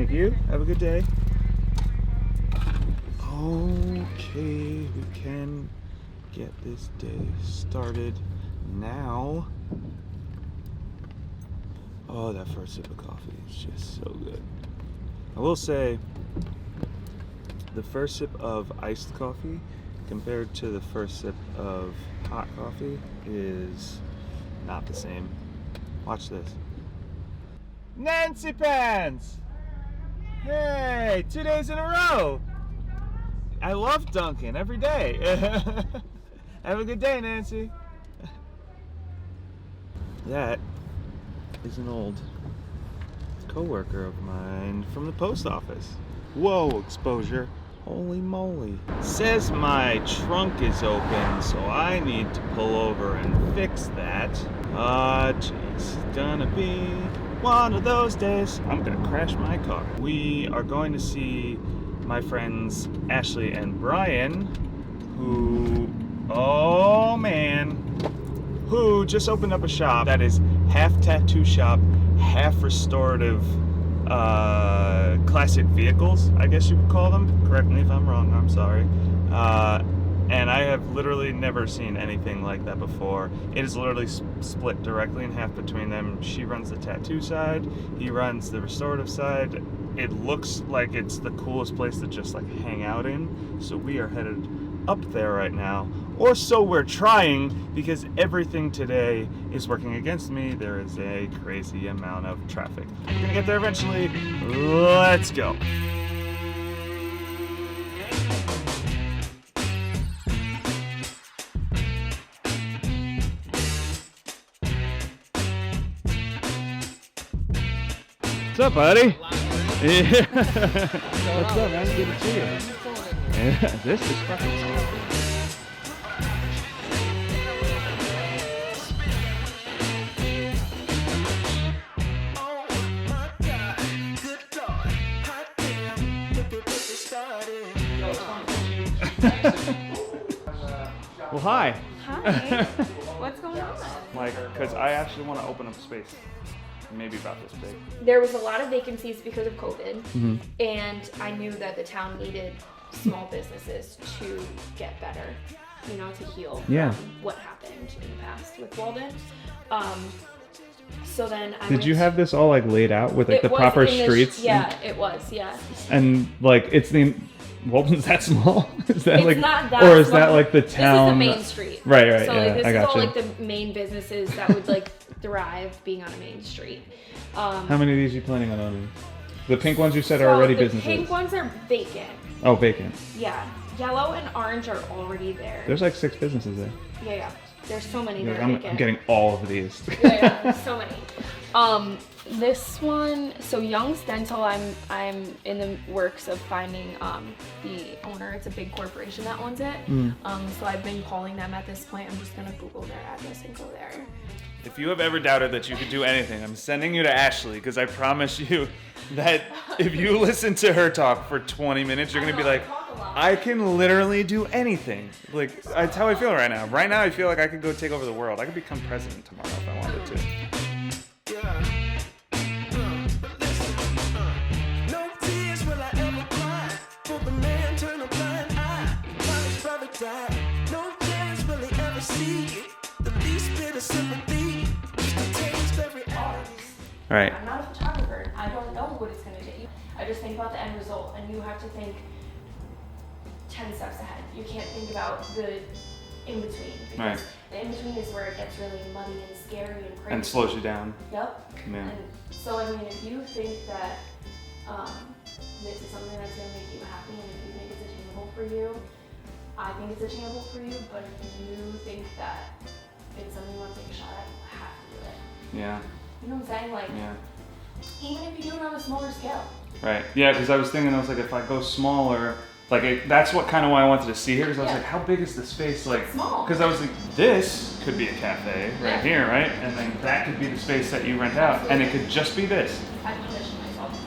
Thank you. Have a good day. Okay, we can get this day started now. Oh, that first sip of coffee is just so good. I will say, the first sip of iced coffee compared to the first sip of hot coffee is not the same. Watch this. Nancy Pants! Hey, 2 days in a row! I love Dunkin' every day. Have a good day, Nancy. That is an old co-worker of mine from the post office. Whoa, exposure. Holy moly. Says my trunk is open, so I need to pull over and fix that. Jeez. Gonna be one of those days. I'm gonna crash my car. We are going to see my friends Ashley and Brian, who, oh man, who just opened up a shop that is half tattoo shop, half restorative classic vehicles, I guess you would call them. Correct me if I'm wrong, I'm sorry. And I have literally never seen anything like that before. It is literally split directly in half between them. She runs the tattoo side, he runs the restorative side. It looks like it's the coolest place to just like hang out in. So we are headed up there right now. Or so we're trying, because everything today is working against me. There is a crazy amount of traffic. We're gonna get there eventually. Let's go. What's up, buddy? Yeah. What's up, man? Good to see you. Yeah, this is fucking awesome. Well, hi. Hi. What's going on? Like, because I actually want to open up space. Maybe about this big. There was a lot of vacancies because of COVID, and I knew that the town needed small businesses to get better, you know, to heal from what happened in the past with Walden. So then I Did you have this all like laid out with like the proper streets? Yeah, it was, yeah. And like it's the Walden's that small? Is that It's like, not that or is small. that like the town? This is the main street. Right, so yeah, like, this I is got all you. like the main businesses that would like thrive being on a main street. How many of these are you planning on owning? The pink ones you said are already businesses. The pink ones are vacant. Oh, vacant. Yeah. Yellow and orange are already there. There's like 6 businesses there. Yeah. There's so many that are I'm vacant. getting all of these. Yeah, so many. This one, so Young's Dental, I'm in the works of finding the owner. It's a big corporation that owns it. So I've been calling them at this point. I'm just gonna Google their address and go there. If you have ever doubted that you could do anything, I'm sending you to Ashley, because I promise you that if you listen to her talk for 20 minutes, you're gonna be like, I can literally do anything. Like, that's how I feel right now. Right now, I feel like I could go take over the world. I could become president tomorrow if I wanted to. No chance will they ever see the least bit of sympathy, just to taste every All right. I'm not a photographer. I don't know what it's gonna get you. I just think about the end result, and you have to think 10 steps ahead. You can't think about the in-between, because the in-between is where it gets really muddy and scary and crazy. And slows you down. Yep. Yeah. And so, I mean, if you think that this is something that's going to make you happy, and if you think it's attainable for you, I think it's attainable for you, but if you think that it's something you want to take a shot at, you have to do it. Yeah. You know what I'm saying? Like, even if you do it on a smaller scale. Right. Yeah, because I was thinking, I was like, if I go smaller, like that's what kind of why I wanted to see here, because I was like, how big is the space? Like, small. Because I was like, this could be a cafe right here, right? And then that could be the space that you rent out, and it could just be this. I punished myself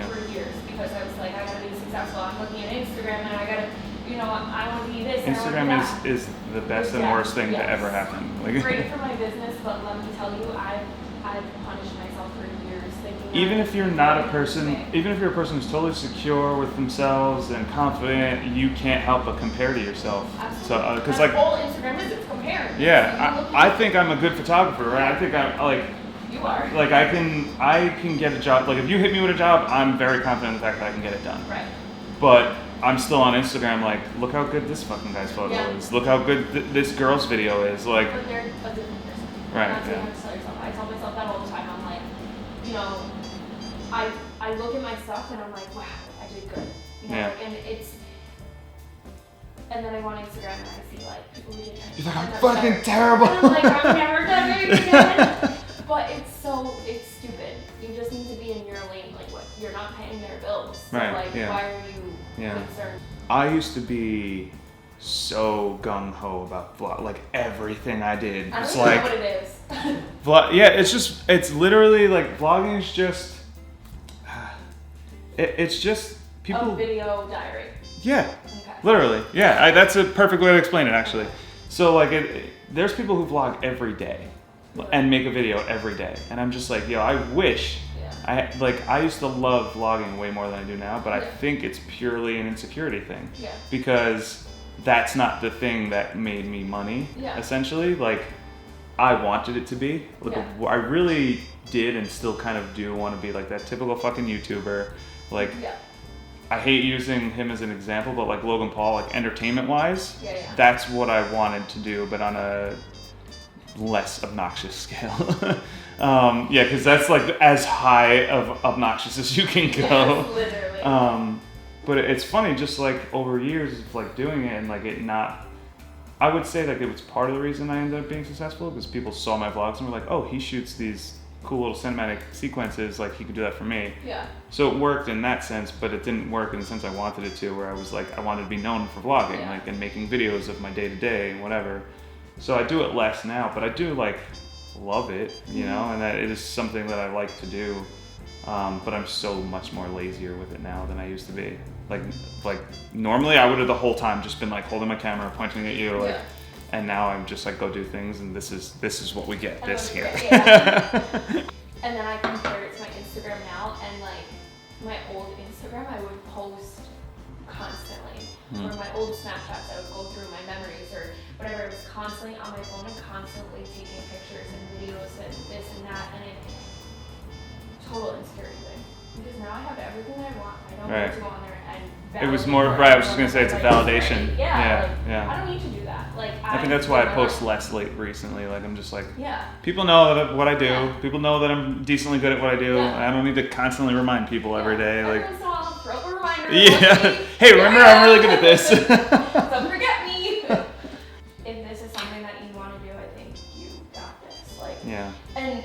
for years because I was like, I gotta be successful. I'm looking at Instagram and I gotta, you know, I want to be this. Instagram and I want is the best and worst thing to ever happen. Like, great for my business, but let me tell you, I've punished myself for years thinking even if you're not a person, even if you're a person who's totally secure with themselves and confident, you can't help but compare to yourself. Absolutely. So, because That's whole Instagram is it's comparing. yeah, I think I'm a good photographer, right? I think I'm like. You are. Like I can get a job. Like if you hit me with a job, I'm very confident in the fact that I can get it done. Right. But I'm still on Instagram. Like, look how good this fucking guy's photo is. Look how good this girl's video is. Like. But they're a different person. Right. That's what you Yeah. have to tell yourself. I tell myself that all the time. I'm like, you know, I look at my stuff and I'm like, wow, I did good. You know, Yeah. like, and it's. And then I go on Instagram and I see like people who did. You're like, I'm fucking terrible. And I'm like, I'm never gonna do it again. But it's stupid. You just need to be in your lane. Like, what? You're not paying their bills. So, Right, like, yeah. why are you concerned? I used to be so gung ho about vlog, like everything I did. I don't It's even like know what it is. yeah, it's literally like vlogging is just it's just people. A video diary. Yeah, Okay. literally. Yeah, that's a perfect way to explain it actually. So like there's people who vlog every day and make a video every day, and I'm just like, yo, I wish. Yeah. I used to love vlogging way more than I do now, but I Yeah. think it's purely an insecurity thing. Yeah. Because that's not the thing that made me money, Yeah. essentially. Like, I wanted it to be. Like, Yeah. I really did and still kind of do want to be like that typical fucking YouTuber. Like, Yeah. I hate using him as an example, but like Logan Paul, like entertainment-wise, Yeah. that's what I wanted to do, but on a less obnoxious scale. Yeah, because that's like as high of obnoxious as you can go. Yes, literally. But it's funny, just like over years of like doing it and like it not. I would say like it was part of the reason I ended up being successful because people saw my vlogs and were like, oh, he shoots these cool little cinematic sequences, like he could do that for me. Yeah. So it worked in that sense, but it didn't work in the sense I wanted it to, where I was like, I wanted to be known for vlogging, Yeah. like and making videos of my day to day and whatever. So I do it less now, but I do like love it, you know, and that it is something that I like to do. But I'm so much more lazier with it now than I used to be. Like normally I would have the whole time just been like holding my camera, pointing at you, like, Yeah. and now I'm just like go do things, and this is what we get. And This then- here. yeah. And then I compare it to my Instagram now, and like my old Instagram, I would post constantly. Or my old Snapchats, I would go through my memories or whatever. I was constantly on my phone and constantly taking pictures and videos and this and that, and it total insecurity thing. Because now I have everything I want. I don't Right. need to go on there and. It was validate more what right. I was just gonna say everyone it's a else is validation. saying. Yeah, like, yeah. I don't need to do that. Like I think that's why I live my post life. less late recently. Like I'm just like, Yeah. people know that what I do. Yeah. People know that I'm decently good at what I do. Yeah. I don't need to constantly remind people every day. Every Like, once in a while, I'll throw up a reminder. yeah. Like, Hey, remember here I I'm really am. good at this. Don't forget me. If this is something that you want to do, I think you got this. Like, Yeah. and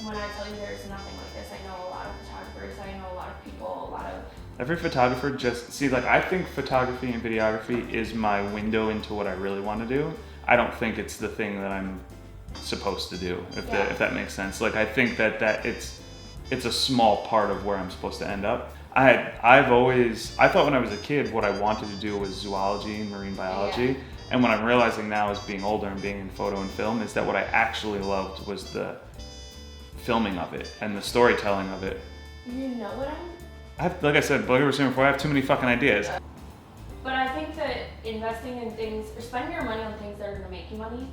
when I tell you there's nothing like this, I know a lot of photographers. I know a lot of people. A lot of Every photographer just see like I think photography and videography is my window into what I really want to do. I don't think it's the thing that I'm supposed to do. If that makes sense. Like I think that it's a small part of where I'm supposed to end up. I thought when I was a kid what I wanted to do was zoology and marine biology. Yeah. And what I'm realizing now as being older and being in photo and film is that what I actually loved was the filming of it and the storytelling of it. you know what I'm. Like I said, like I was saying before, I have too many fucking ideas. But I think that investing in things or spending your money on things that are gonna make you money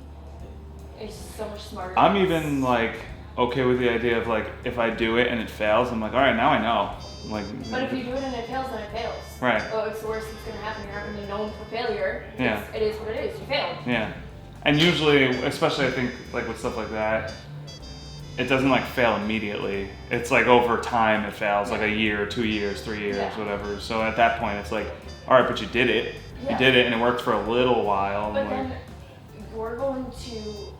is so much smarter. I'm than even like okay with the idea of like if I do it and it fails, I'm like, all right, now I know. Like, But if you do it and it fails, then it fails. Right. Oh, it's the worst that's gonna happen. You're not gonna be known for failure. Yeah. It is what it is. You failed. yeah, and usually, especially I think like with stuff like that, it doesn't like fail immediately. It's like over time it fails, like a year, 2 years, 3 years, Yeah. whatever. So at that point, it's like, all right, but you did it. Yeah. You did it, and it worked for a little while. But and, then like, you're going to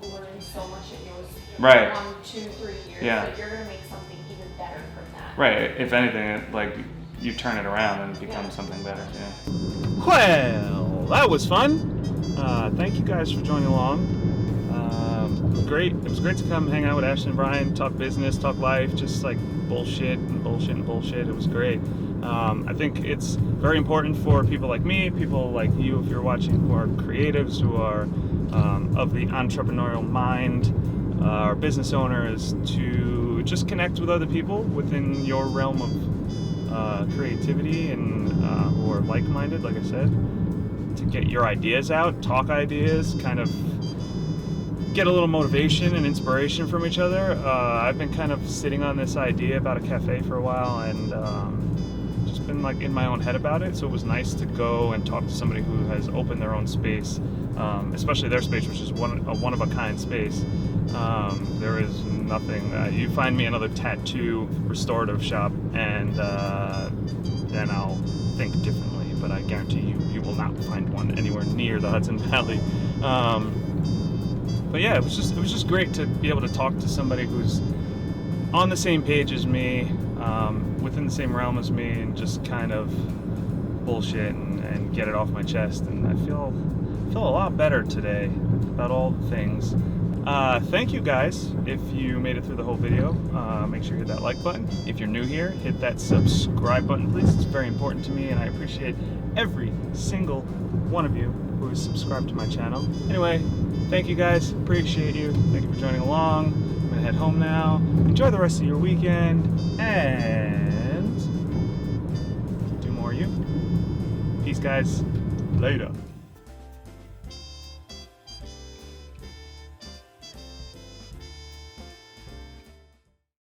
learn so much in those Right. 1, 2, 3 years. Yeah. Like you're gonna make something even better from that. right. If anything, it, like you turn it around and it becomes Yeah. something better. Yeah. Well, that was fun. Thank you guys for joining along. Great. It was great to come hang out with Ashley and Brian, talk business, talk life, just like bullshit and bullshit and bullshit. It was great. I think it's very important for people like me, people like you, if you're watching, who are creatives, who are of the entrepreneurial mind, or business owners to just connect with other people within your realm of creativity and who are like-minded, like I said, to get your ideas out, talk ideas, kind of get a little motivation and inspiration from each other. I've been kind of sitting on this idea about a cafe for a while, and just been like in my own head about it. So it was nice to go and talk to somebody who has opened their own space, especially their space, which is a one-of-a-kind space. There is nothing. You find me another tattoo restorative shop, and then I'll think differently. But I guarantee you will not find one anywhere near the Hudson Valley. But yeah, it was just great to be able to talk to somebody who's on the same page as me, within the same realm as me, and just kind of bullshit and get it off my chest. And I feel a lot better today about all the things. Thank you guys if you made it through the whole video. Make sure you hit that like button. If you're new here, hit that subscribe button, please. It's very important to me, and I appreciate every single one of you who is subscribed to my channel. Anyway, thank you guys. Appreciate you. Thank you for joining along. I'm gonna head home now. Enjoy the rest of your weekend, and do more you. Peace, guys. Later.